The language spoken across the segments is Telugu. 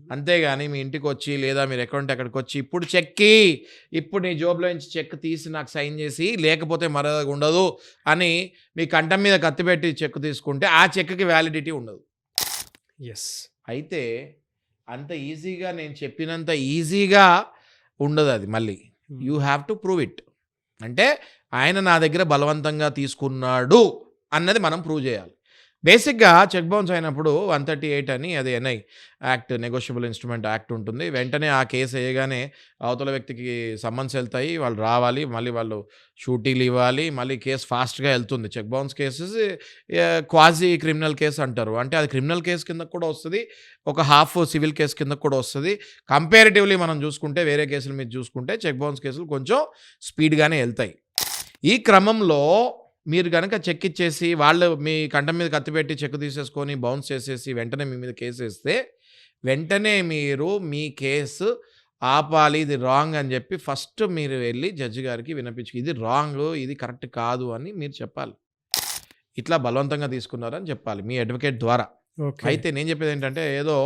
అంతేగాని మీ ఇంటికొచ్చి లేదా మీరు ఎక్కడుంటే అక్కడికొచ్చి ఇప్పుడు నీ జోబులో నుంచి చెక్ తీసి నాకు సైన్ చేసి లేకపోతే మర్యాదగా ఉండదు అని మీ కంఠం మీద కత్తి పెట్టి చెక్ తీసుకుంటే ఆ చెక్‌కి వ్యాలిడిటీ ఉండదు. యెస్. అయితే అంత ఈజీగా నేను చెప్పినంత ఈజీగా ఉండదది మళ్ళీ. You have to prove it. అంటే ఆయన నా దగ్గర బలవంతంగా తీసుకున్నాడు అన్నది మనం ప్రూవ్ చేయాలి. బేసిక్‌గా చెక్ బౌన్స్ అయినప్పుడు 138 అని అది NI act, negotiable instrument act ఉంటుంది. వెంటనే ఆ కేస్ ఎయ్యగానే అవతల వ్యక్తికి సమ్మన్స్ ఎళ్తాయి. వాళ్ళు రావాలి. మళ్ళీ వాళ్ళు షూటీలు ఇవ్వాలి. మళ్ళీ కేస్ ఫాస్ట్‌గా ఎళ్తుంది. Cheque bounce cases quasi criminal case అంటారు. అంటే అది క్రిమినల్ కేస్ కిందకి కూడా వస్తది. ఒక హాఫ్ సివిల్ కేస్ కిందకి కూడా వస్తది. కంపారిటివ్‌లీ మనం చూసుకుంటే వేరే కేసుల మీద చూసుకుంటే చెక్ బౌన్స్ కేసులు కొంచెం స్పీడ్‌గానే ఎళ్తాయి. ఈ క్రమంలో మీరు గనక చెక్ ఇచ్చేసి వాళ్ళు మీ కంఠం మీద కత్తి పెట్టి చెక్ తీసేసుకొని బౌన్స్ చేసేసి వెంటనే మీ మీద కేసేస్తే వెంటనే మీరు మీ కేసు ఆపాలి. ఇది రాంగ్ అని చెప్పి ఫస్ట్ మీరు వెళ్ళి జడ్జి గారికి ఇది రాంగ్, ఇది కరెక్ట్ కాదు అని మీరు చెప్పాలి. ఇట్లా బలవంతంగా తీసుకున్నారని చెప్పాలి మీ అడ్వకేట్ ద్వారా. ఓకే. అయితే నేను చెప్పేదేంటంటే ఏదో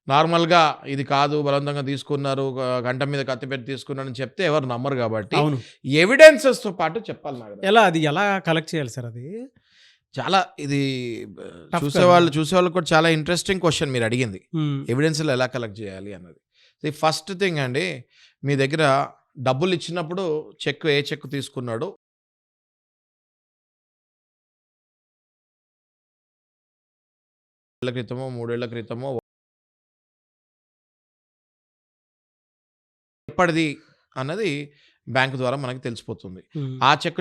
నార్మల్‌గా ఇది కాదు బలవంతంగా తీసుకున్నారు, కంఠం మీద కత్తి పెట్టి తీసుకున్నారని చెప్తే ఎవరు నమ్మరు కాబట్టి అవును. ఎవిడెన్సెస్‌తో పాటు చెప్పాలి నాగరాజు. ఎలా కలెక్ట్ చేయాలి సార్ అది? చాలా ఇది టఫ్ చూసేవాళ్ళకి కూడా చాలా ఇంట్రెస్టింగ్ క్వెషన్ మీరు అడిగింది. ఎవిడెన్స్‌లు ఎలా కలెక్ట్ చేయాలి అన్నది. ఫస్ట్ థింగ్ అండి, మీ దగ్గర డబ్బులు ఇచ్చినప్పుడు ఏ చెక్ తీసుకున్నాడో ఏళ్ల క్రితమో, 3 ఏళ్ల క్రితమో ఎప్పటిది అన్నది బ్యాంక్ ద్వారా మనకు తెలిసిపోతుంది. ఆ చెక్